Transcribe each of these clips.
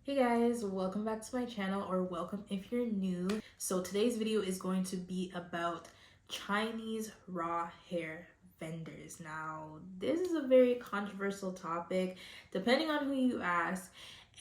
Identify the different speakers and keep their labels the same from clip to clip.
Speaker 1: Hey guys, welcome back to my channel, or welcome if you're new. So today's video is going to be about Chinese raw hair vendors. Now, this is a very controversial topic depending on who you ask,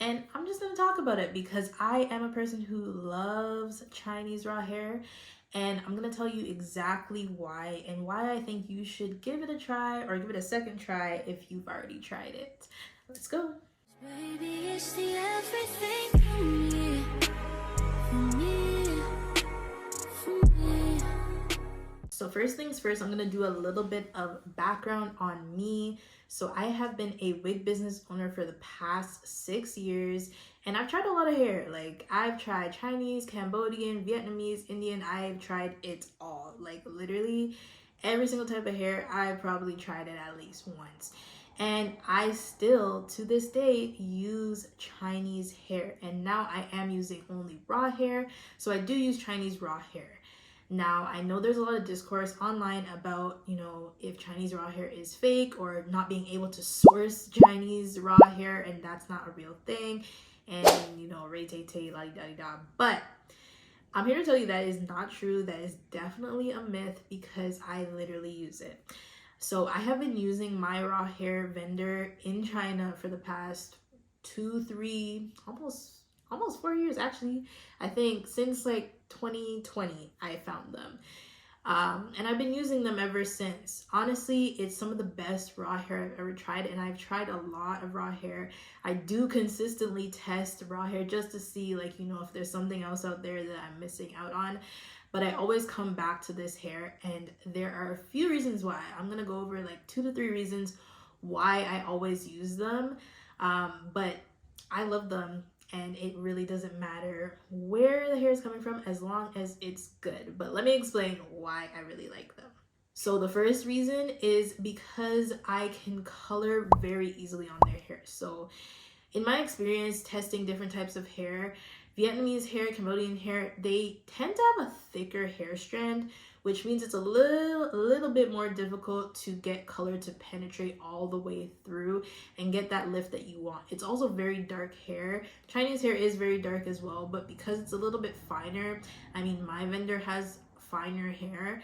Speaker 1: and I'm just going to talk about it because I am a person who loves Chinese raw hair, and I'm going to tell you exactly why and why I think you should give it a try or give it a second try if you've already tried it. Let's go.
Speaker 2: Baby, it's the everything for me, for me, for me.
Speaker 1: So first things first, I'm gonna do a little bit of background on me. So I have been a wig business owner for the past 6 years, and I've tried a lot of hair. Like, I've tried Chinese, Cambodian, Vietnamese, Indian. I've tried it all. Like, literally every single type of hair, I've probably tried it at least once. And I still, to this day, use Chinese hair. And now I am using only raw hair. So I do use Chinese raw hair. Now, I know there's a lot of discourse online about, if Chinese raw hair is fake or not being able to source Chinese raw hair, and that's not a real thing. And, ray tay tay, la di da di da. But I'm here to tell you that is not true. That is definitely a myth because I literally use it. So I have been using my raw hair vendor in China for the past 2, 3, almost 4 years actually. I think since like 2020 I found them. And I've been using them ever since. Honestly, it's some of the best raw hair I've ever tried, and I've tried a lot of raw hair. I do consistently test raw hair just to see if there's something else out there that I'm missing out on. But I always come back to this hair, and there are a few reasons why. I'm gonna go over like 2 to 3 reasons why I always use them. But I love them, and it really doesn't matter where the hair is coming from as long as it's good. But let me explain why I really like them. So the first reason is because I can color very easily on their hair. So in my experience testing different types of hair, Vietnamese hair, Cambodian hair, they tend to have a thicker hair strand, which means it's a little bit more difficult to get color to penetrate all the way through and get that lift that you want. It's also very dark hair. Chinese hair is very dark as well, but because it's a little bit finer, my vendor has finer hair,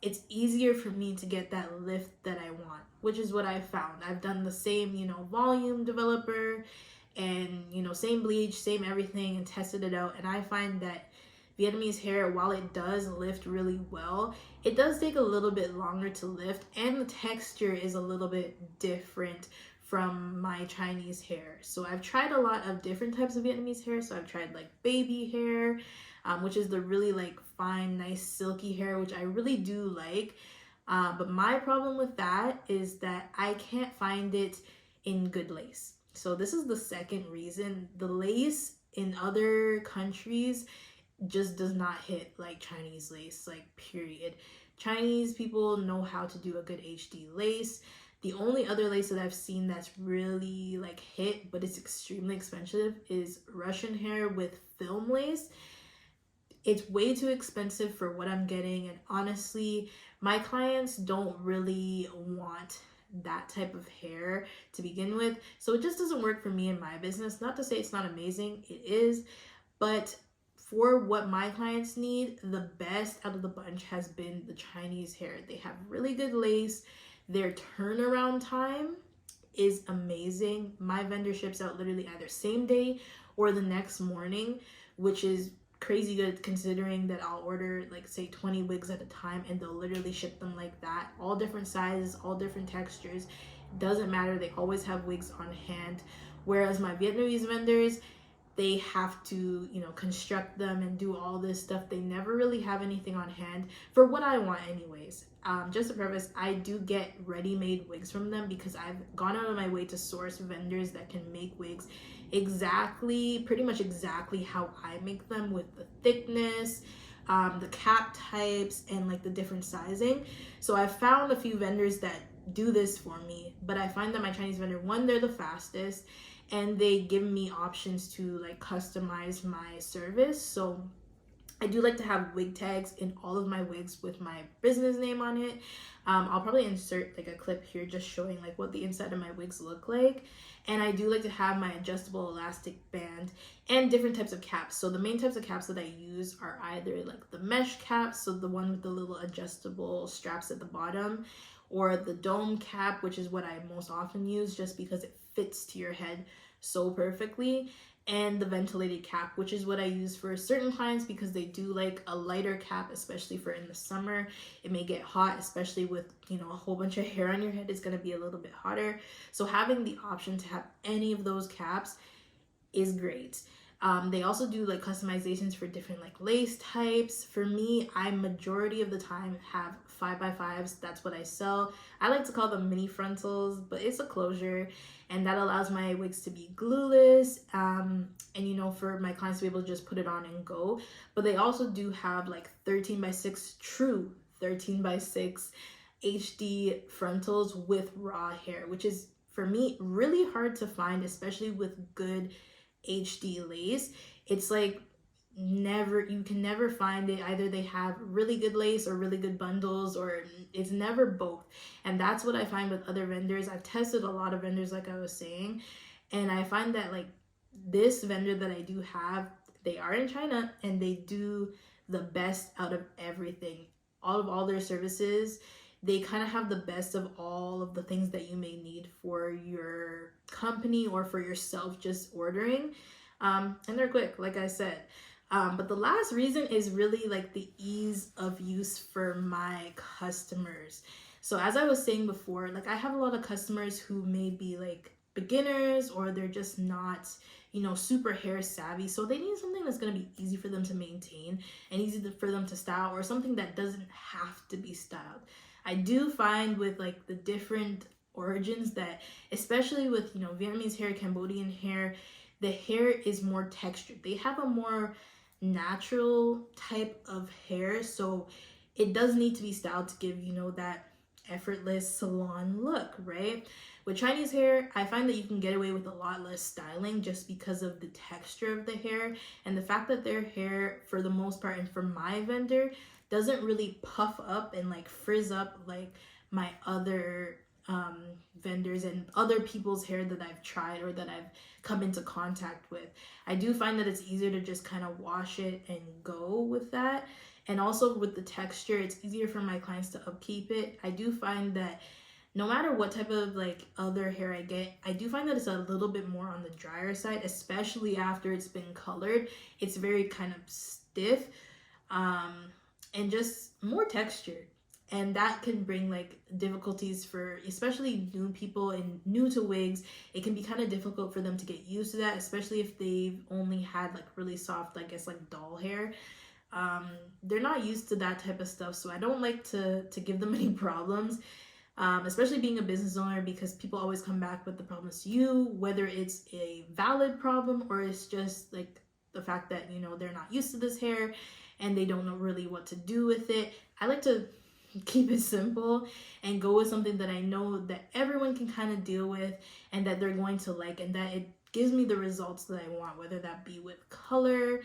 Speaker 1: it's easier for me to get that lift that I want, which is what I found. I've done the same, volume developer and, same bleach, same everything, and tested it out. And I find that Vietnamese hair, while it does lift really well, it does take a little bit longer to lift, and the texture is a little bit different from my Chinese hair. So I've tried a lot of different types of Vietnamese hair. So I've tried like baby hair, which is the really like fine, nice silky hair, which I really do like. But my problem with that is that I can't find it in good lace. So this is the second reason. The lace in other countries just does not hit like Chinese lace, like period. Chinese people know how to do a good HD lace. The only other lace that I've seen that's really like hit, but it's extremely expensive, is Russian hair with film lace. It's way too expensive for what I'm getting, and honestly, my clients don't really want that type of hair to begin with, so it just doesn't work for me in my business. Not to say it's not amazing, it is, but for what my clients need, the best out of the bunch has been the Chinese hair. They have really good lace. Their turnaround time is amazing. My vendor ships out literally either same day or the next morning, which is crazy good considering that I'll order like say 20 wigs at a time and they'll literally ship them like that. All different sizes, all different textures. Doesn't matter, they always have wigs on hand. Whereas my Vietnamese vendors, they have to, construct them and do all this stuff. They never really have anything on hand for what I want anyways. Just a preface, I do get ready-made wigs from them because I've gone out of my way to source vendors that can make wigs pretty much exactly how I make them, with the thickness, the cap types, and like the different sizing. So I've found a few vendors that do this for me, but I find that my Chinese vendor, one, they're the fastest, and they give me options to like customize my service. So I do like to have wig tags in all of my wigs with my business name on it. I'll probably insert like a clip here just showing like what the inside of my wigs look like. And I do like to have my adjustable elastic band and different types of caps. So the main types of caps that I use are either like the mesh caps, so the one with the little adjustable straps at the bottom, or the dome cap, which is what I most often use just because it fits to your head so perfectly, and the ventilated cap, which is what I use for certain clients because they do like a lighter cap, especially for in the summer. It may get hot, especially with, you know, a whole bunch of hair on your head. It's going to be a little bit hotter. So having the option to have any of those caps is great. They also do like customizations for different like lace types. For me, I majority of the time have 5x5s. That's what I sell. I like to call them mini frontals, but it's a closure, and that allows my wigs to be glueless, and you know, for my clients to be able to just put it on and go. But they also do have like 13x6 true 13x6 HD frontals with raw hair, which is for me really hard to find, especially with good HD lace. It's like you can never find it. Either they have really good lace or really good bundles, or it's never both. And that's what I find with other vendors. I've tested a lot of vendors, like I was saying, and I find that like this vendor that I do have, they are in China and they do the best out of everything. All their services, they kind of have the best of all of the things that you may need for your company or for yourself just ordering. And they're quick, like I said. But the last reason is really like the ease of use for my customers. So as I was saying before, like I have a lot of customers who may be like beginners, or they're just not, you know, super hair savvy. So they need something that's going to be easy for them to maintain and easy for them to style, or something that doesn't have to be styled. I do find with like the different origins that, especially with, you know, Vietnamese hair, Cambodian hair, the hair is more textured. They have a more natural type of hair, so it does need to be styled to give, you know, that effortless salon look, right? With Chinese hair, I find that you can get away with a lot less styling just because of the texture of the hair and the fact that their hair, for the most part, and for my vendor, doesn't really puff up and like frizz up like my other vendors and other people's hair that I've tried or that I've come into contact with. I do find that it's easier to just kind of wash it and go with that. And also with the texture, it's easier for my clients to upkeep it. I do find that no matter what type of like other hair I get, I do find that it's a little bit more on the drier side, especially after it's been colored. It's very kind of stiff, and just more textured. And that can bring like difficulties for especially new people and new to wigs. It can be kind of difficult for them to get used to that, especially if they've only had like really soft, I guess, like doll hair. They're not used to that type of stuff, so I don't like to give them any problems, especially being a business owner, because people always come back with the problems to you, whether it's a valid problem or it's just like the fact that, you know, they're not used to this hair and they don't know really what to do with it. I like to keep it simple and go with something that I know that everyone can kind of deal with and that they're going to like, and that it gives me the results that I want, whether that be with color,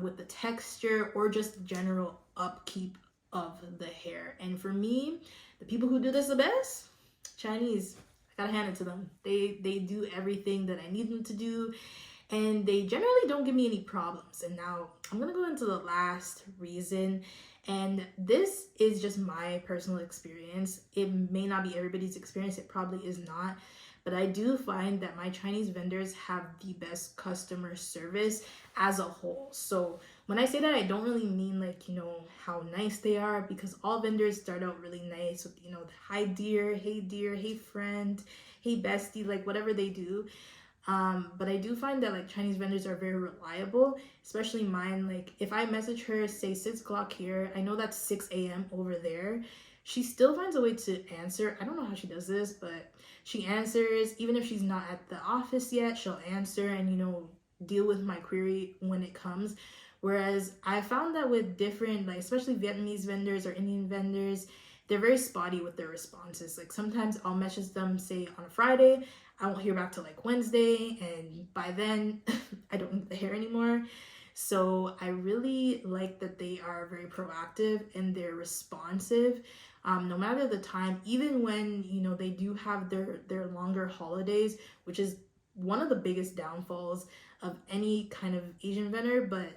Speaker 1: with the texture, or just general upkeep of the hair. And for me, the people who do this the best, Chinese. I gotta hand it to them. They do everything that I need them to do, and they generally don't give me any problems. And now I'm gonna go into the last reason, and this is just my personal experience. It may not be everybody's experience, it probably is not, but I do find that my Chinese vendors have the best customer service as a whole. So when I say that, I don't really mean like, you know, how nice they are, because all vendors start out really nice with, you know, hi dear, hey friend, hey bestie, like whatever they do. But I do find that like Chinese vendors are very reliable, especially mine. Like if I message her, say 6 o'clock here, I know that's 6 a.m. over there, she still finds a way to answer. I don't know how she does this, but she answers. Even if she's not at the office yet, she'll answer and, you know, deal with my query when it comes. Whereas I found that with different, like especially Vietnamese vendors or Indian vendors, they're very spotty with their responses. Like sometimes I'll message them, say on a Friday, I won't hear back till like Wednesday, and by then I don't need the hair anymore. So I really like that they are very proactive and they're responsive. No matter the time, even when they do have their longer holidays, which is one of the biggest downfalls of any kind of Asian vendor, but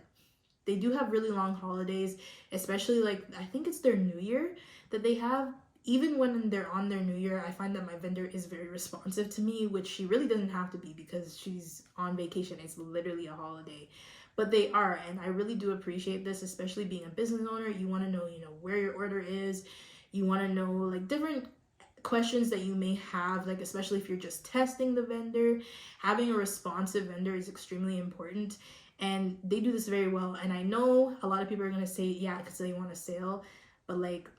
Speaker 1: they do have really long holidays, especially like I think it's their New Year that they have. Even when they're on their New Year, I find that my vendor is very responsive to me, which she really doesn't have to be because she's on vacation. It's literally a holiday. But they are, and I really do appreciate this, especially being a business owner. You want to know, where your order is. You want to know like different questions that you may have, like especially if you're just testing the vendor. Having a responsive vendor is extremely important, and they do this very well. And I know a lot of people are going to say, yeah, because they want a sale, but like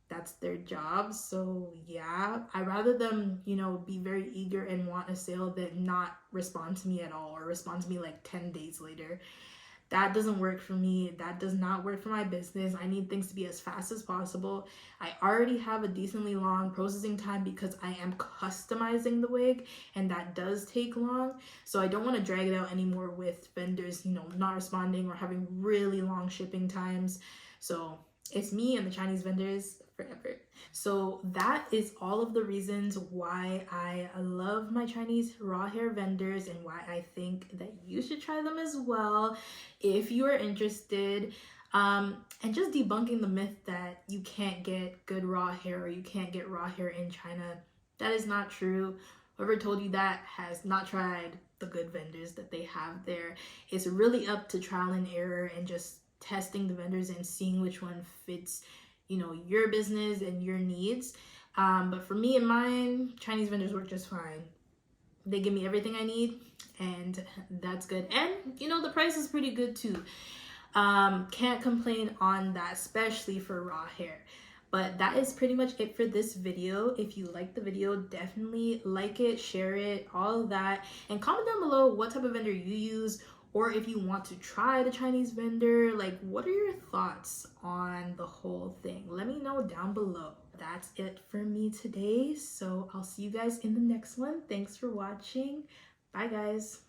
Speaker 1: that's their job. So yeah, I rather them, be very eager and want a sale than not respond to me at all, or respond to me like 10 days later. That doesn't work for me. That does not work for my business. I need things to be as fast as possible. I already have a decently long processing time because I am customizing the wig, and that does take long. So I don't want to drag it out anymore with vendors, not responding or having really long shipping times. So it's me and the Chinese vendors forever. So that is all of the reasons why I love my Chinese raw hair vendors and why I think that you should try them as well if you are interested. And just debunking the myth that you can't get good raw hair or you can't get raw hair in China. That is not true. Whoever told you that has not tried the good vendors that they have there. It's really up to trial and error and just testing the vendors and seeing which one fits your business and your needs. But for me and mine, Chinese vendors work just fine. They give me everything I need, and that's good. And the price is pretty good too. Can't complain on that, especially for raw hair. But that is pretty much it for this video. If you like the video, definitely like it, share it, all of that, and comment down below what type of vendor you use, or if you want to try the Chinese vendor. Like, what are your thoughts on the whole thing? Let me know down below. That's it for me today, so I'll see you guys in the next one. Thanks for watching. Bye guys.